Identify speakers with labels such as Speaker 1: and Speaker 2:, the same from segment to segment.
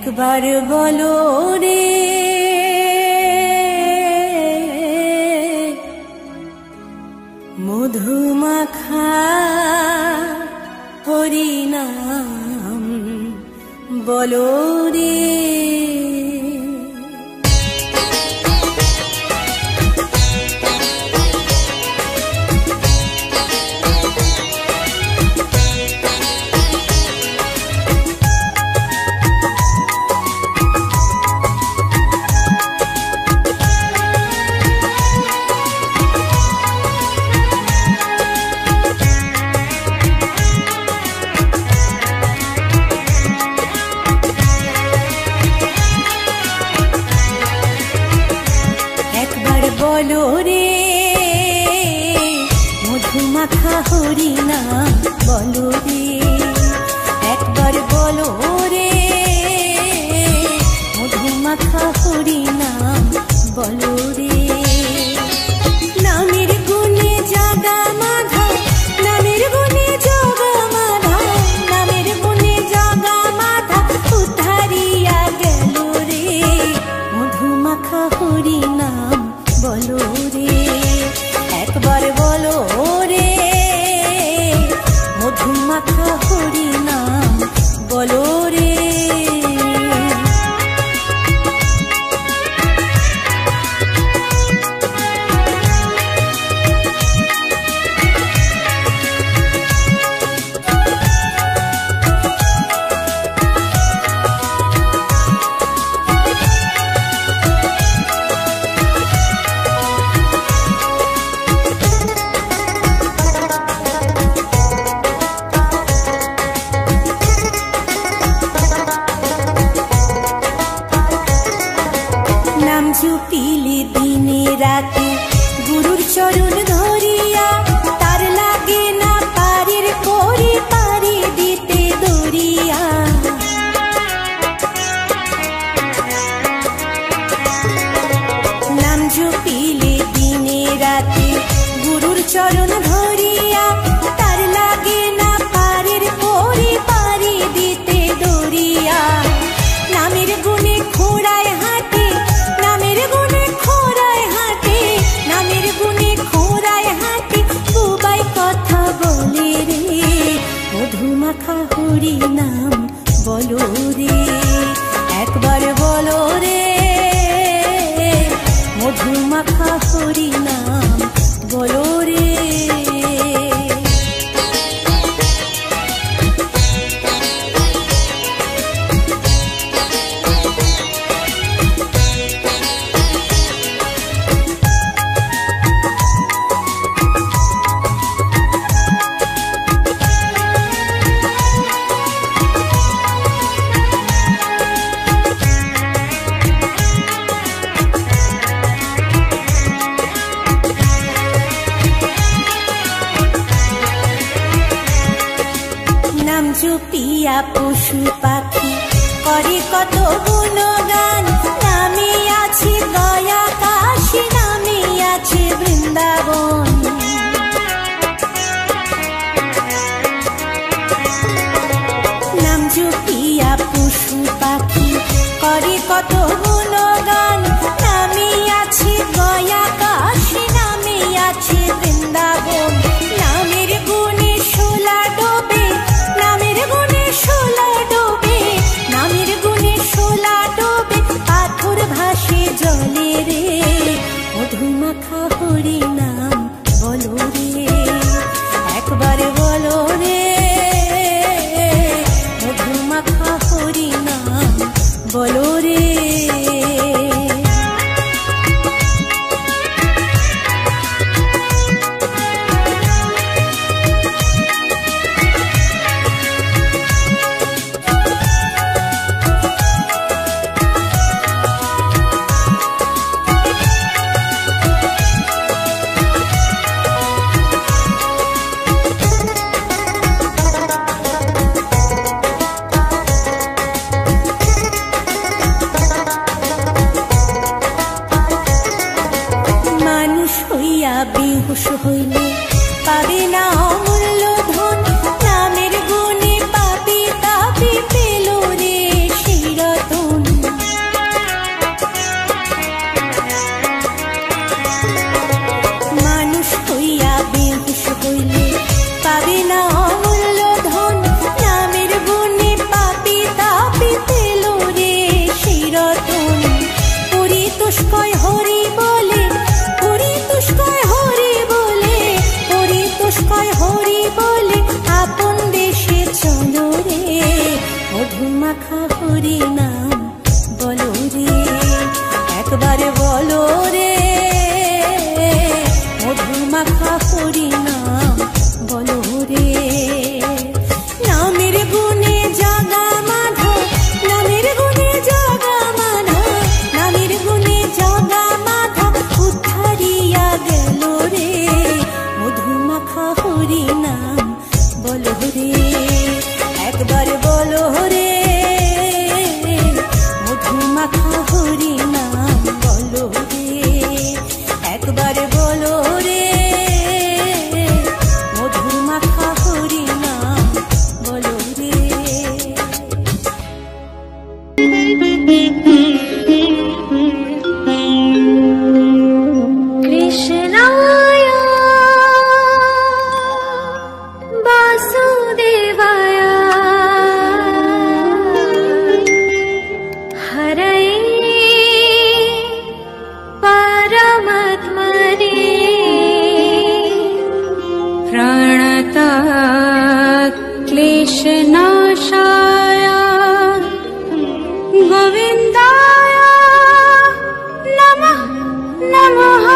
Speaker 1: একবার বলো রে মধুমাখা হরিনাম বলো রে। বলো রে মধুমাখা হরিনাম বলো রে, একবার বলো রে মধুমাখা হরিনাম বলো রে। নামের গুণে জাগা মাধা, নামের গুণে জগা মাধা, নামের গুণে জগা মাধা উদ্ধারিয়া গেল রে মধুমাখা হরিনাম বলো রে, একবার বলো রে মধুমাখা হরিনাম বলো রে। নাম জপিলে দিনে রাতে গুরুর চরণ ধরিয়া, তার লাগে না পারের করে পারি দিতে দরিয়া। নাম জপিলে দিনে রাতে গুরুর চরণ ধরিয়া, তার লাগে না পারের করে পারি দিতে দরিয়া। নামের গুণে খোড়ায় হাঁটে, নামের গুণে খোড়ায় হাঁটে, নামের গুণে খোড়ায় হাঁটে বুবাই কথা বলে রে মধুমাখা হরিনাম বলো রে, একবার বলো রে মধুমাখা হরিনাম বলো রে। নাম জপিয়া পশু পাখি করে কত গুণগান, নামে আছে গয়া কাশী, নামে আছে বৃন্দাবন। নাম জপিয়া পশু পাখি করে কত গুণগান, নামে আছে গয়া কাশী, নামে আছে বৃন্দাবন। নামের গুণে শোলা ডোবে, নামের গুণে শোলা ডোবে, নামের গুণে শোলা ডোবে পাথর ভাসে জলে রে মধুমাখা হরিনাম বলো রে, একবার বলো রে মধুমাখা হরিনাম বলো রে। বেহুশ হইলে পাবে না অমূল্য ধন, নামের গুণে পাপি তাপি পেল রে শিরত। পাবে না অমূল্য ধন, নামের গুণে পাপি তাপি পেল রে সেই রতন। পরিতোষকয় হরি বলে, পরিতোষকয় হরি বলে, পরিতোষকয় হরি বলে আপন দেশে চলো রে। মধুমাখা হরি নাম বলো রে, একবার বলো রে। মধুমাখা হরি নাম বলো রে। নামের গুণে জাগা মাধব, নামের গুণে জাগা মাধব, নামের গুণে জাগা মাধব উদ্ধারিয়া গেল রে। মধুমাখা হরি নাম বলো রে, একবার বলো রে। মধুমাখা হরি নাম বলো রে, একবার বলো রে। মধুমাখা হরি নাম বলো রে।
Speaker 2: কৃষ্ণায় বাসুদেবায় হরয়ে পরমাত্মনে প্রণতাৎ ক্লেশনাশায় গোবিন্দায় নমঃ নমঃ।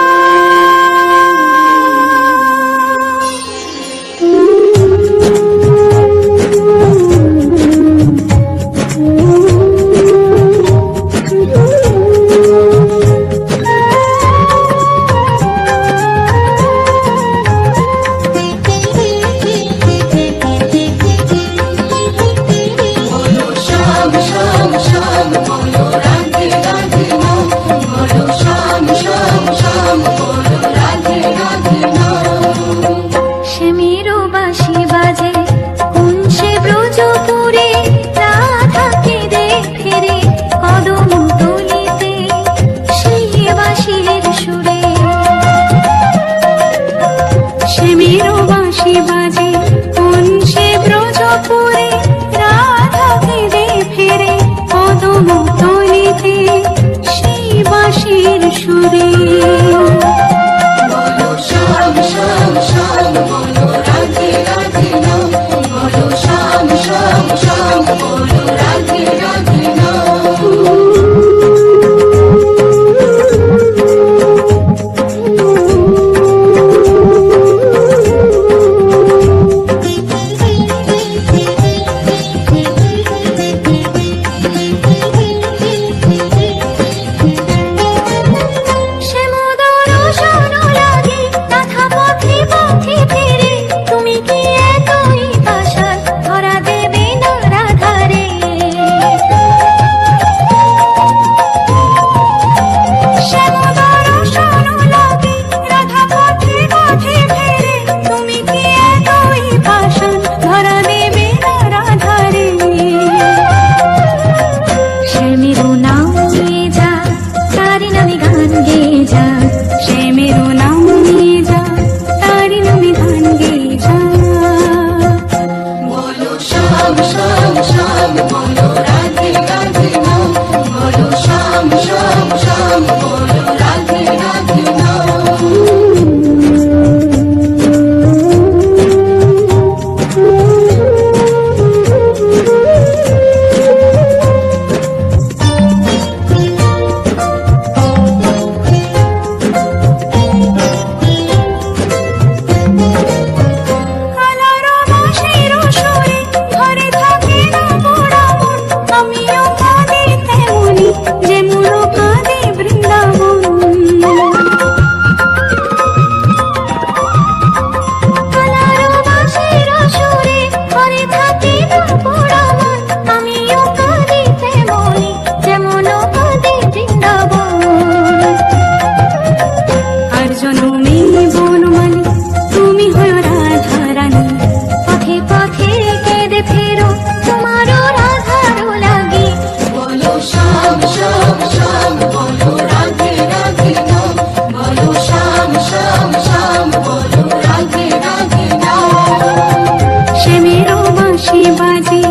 Speaker 2: বাজে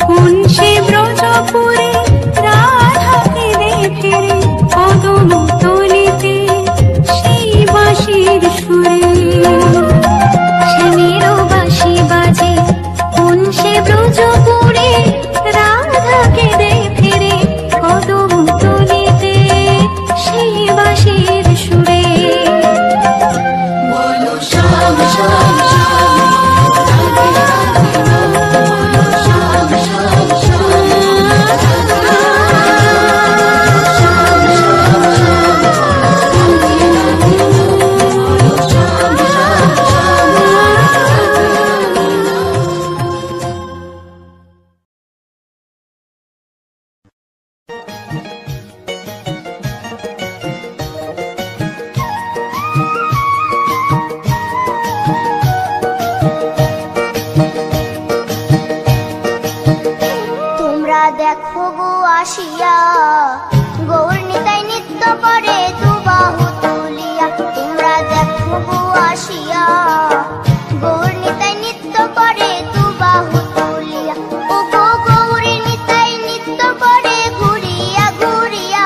Speaker 2: কোন সে ব্রজপুরে রাধা কেঁদে ফেরে কদম তলিতে সেই বাঁশির সুরে। শ্যামেরও বাঁশি বাজে কোন সে ব্রজপুরে রাধা কেঁদে ফেরে কদম তলিতে সেই বাঁশির সুরে।
Speaker 1: বলো শ্যাম শ্যাম শ্যাম রাধে রাধে বলো শ্যাম শ্যাম শ্যাম শ্যাম শ্যাম শ্যাম রাধে রাধে বলো শ্যাম শ্যাম শ্যাম
Speaker 3: তোমরা দেখো গো আসিয়া গৌর নিতাই নৃত্য করে দুবাহু তুলিয়া। তোমরা দেখো গো আসিয়া গৌর নিতাই নৃত্য করে দুবাহু তুলিয়া। ও গো গৌরী নিতাই নৃত্য করে ঘুরিয়া ঘুরিয়া।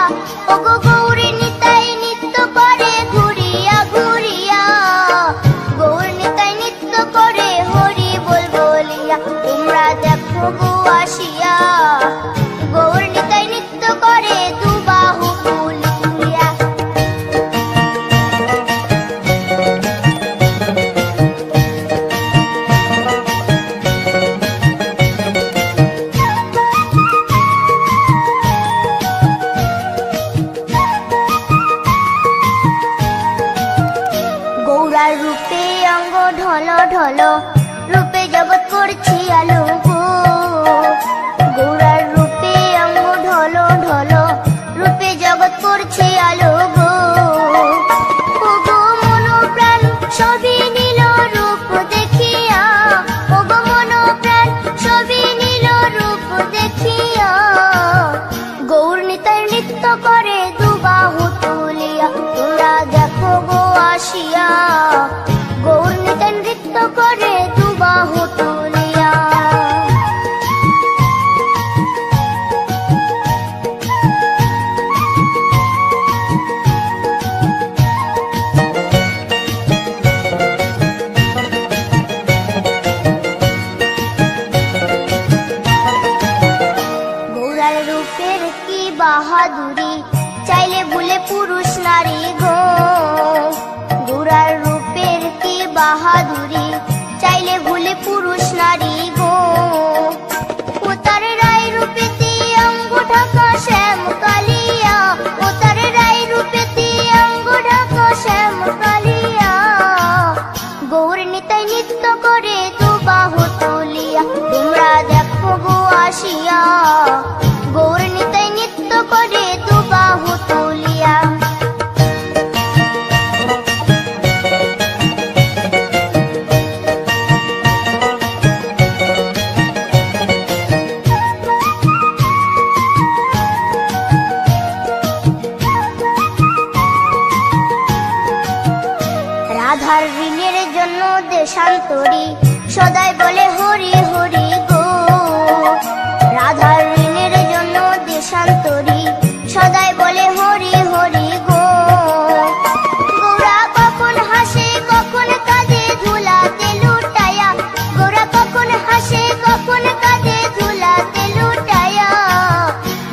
Speaker 3: ও গো গৌরী নিতাই নৃত্য করে ঘুরিয়া ঘুরিয়া। গৌর নিতাই নৃত্য করে হরি বল বলিয়া। তোমরা দেখো গো আসিয়া গৌর নিতাই নৃত্য করে দুবাহু তুলিয়া। গৌরার রূপে অঙ্গ ঢল ঢল রূপে জগৎ করছি আলো গো। গৌরার রূপে অঙ্গ ঢল ঢল রূপে জগৎ করছি আলো গো। ও গো মন প্রাণ সবই নীল রূপ দেখিয়া। ও গো মন প্রাণ সবই নীল রূপ দেখিয়া। গৌর নিতাই নৃত্য করে দুবাহু তুলিয়া। তোমরা দেখো গো আসিয়া গৌর নিতাই নৃত্য করে দুবাহু তুলিয়া। গৌরার রূপের কি বাহাদুরি চাইলে ভুলে পুরুষ নারী গো। গৌরার রূপের কি বাহাদুরি চাইলে ভুলে পুরুষ নারী গো। ও তার রায় রূপেতে অঙ্গ ঢাকা শ্যাম কালিয়া। ও তার রায় রূপেতে অঙ্গ ঢাকা শ্যাম কালিয়া। গৌর নিতাই নৃত্য করে দুবাহু তুলিয়া। তোমরা দেখো গো আসিয়া গৌর নিতাই নৃত্য করে দুবাহু তুলিয়া। রাধার ঋণের জন্য দেশান্তরী সদাই বলে হরি হরি গো। রাধার ঋণের জন্য দেশান্তরী সদাই বলে হরি হরি গো। গৌরা কখন হাসে কখন কাঁদে ধুলাতে লুটায়া। গৌরা কখন হাসে কখন কাঁদে ধুলাতে লুটায়া।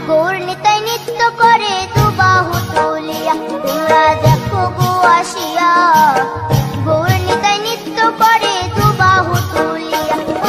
Speaker 3: গৌর নিতাই নৃত্য করে দুবাহু তুলিয়া। তোমরা দেখো গো আসিয়া গৌর নিতাই নৃত্য করে দুবাহু তুলিয়া। ও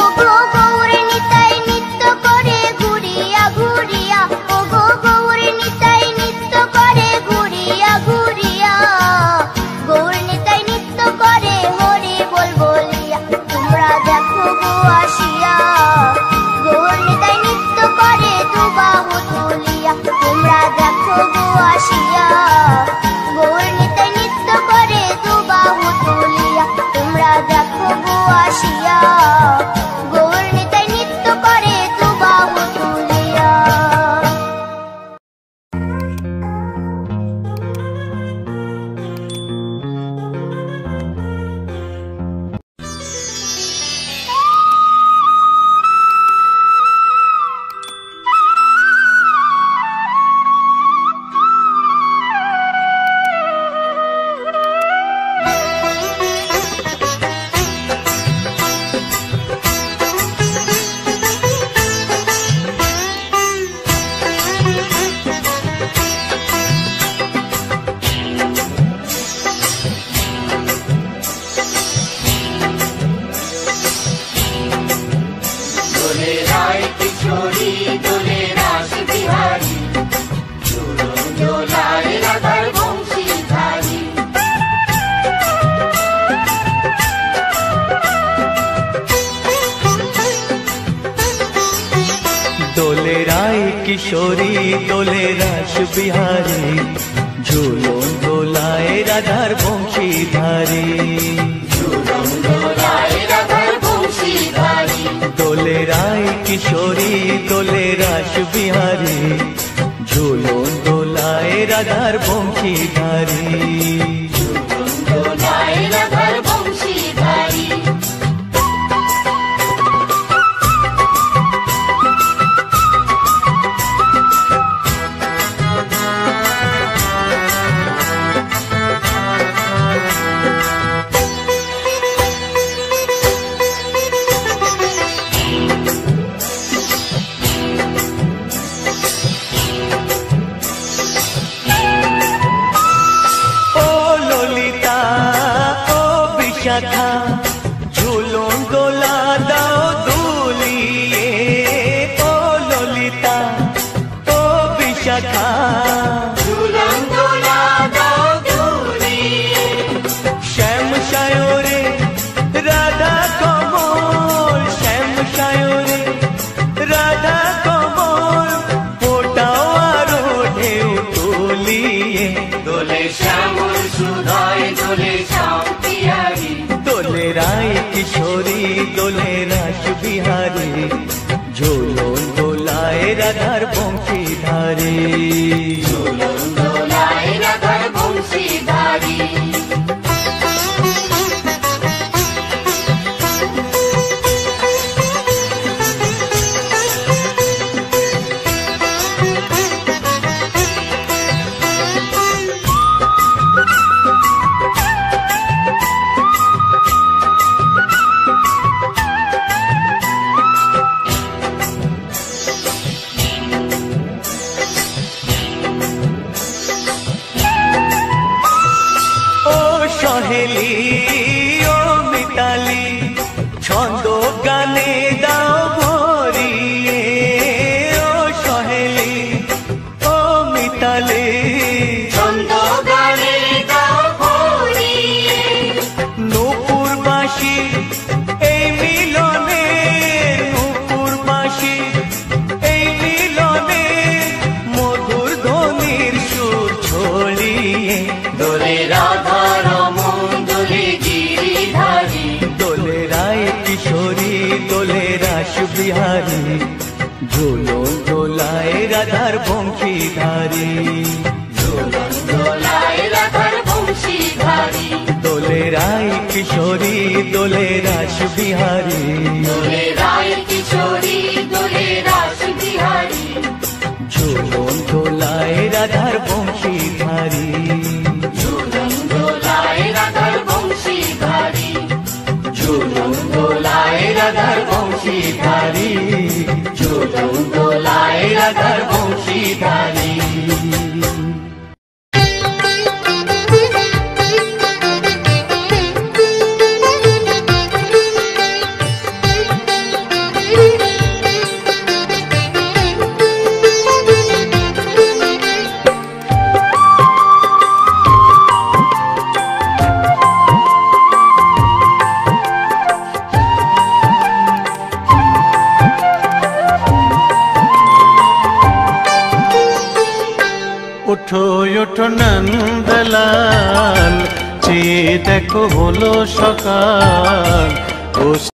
Speaker 4: রায় কিশোরী দোলে রাস বিহারী, ঝুলন দোলায় রাধার বংশীধারী। দোলে রায় কিশোরী দোলে রাস বিহারী, ঝুলন দোলায় রাধার বংশীধারী। ঝুলন দোলা দাও দুলিয়ে, ও ললিতা ও বিশাখা, ঝুলন দোলা দাও দুলিয়ে। শ্যাম সায়রে রাধা কমল, শ্যাম সায়রে রাধা কমল, ফোটাও আরো ঢেউ তুলিয়ে। দোলে শ্যামল সুধায় দোলে শ্যাম পিয়ারি, দোলে রায় কিশোরী দোলে রাস বিহারী, ঝুলন দোলায় রাধার বংশীধারী। ঝুলন দোলায় রাধার বংশীধারী। সহেলি ও মিতালি, ছন্দ গানে দাও ভরিয়ে, ও সহেলি ও মিতালি, ছন্দ গানে দাও ভরিয়ে। নূপুর বাঁশি এই মিলনে, নূপুর বাঁশি এই মিলনে, মধুর ধ্বনির সুর ছড়িয়ে। দোলে রাধা কিশোরী দোলে রাস বিহারী, ঝুলন দোলায় রাধার বংশীধারী। ঝুলন দোলায় রাধার বংশীধারী। দোলে রায় কিশোরী দোলে রাস বিহারী, দোলে রায় কিশোরী দোলে রাস বিহারী, ঝুলন দোলায় রাধার বংশীধারী। ঝুলন দোলায় রাধার বংশীধারী, ঝুলন দোলায় রাধার বংশীধারী, ঝুলন দোলায় রাধার বংশীধারী।
Speaker 5: ওঠো ওঠো নন্দলাল, চেয়ে দেখো হলো সকাল।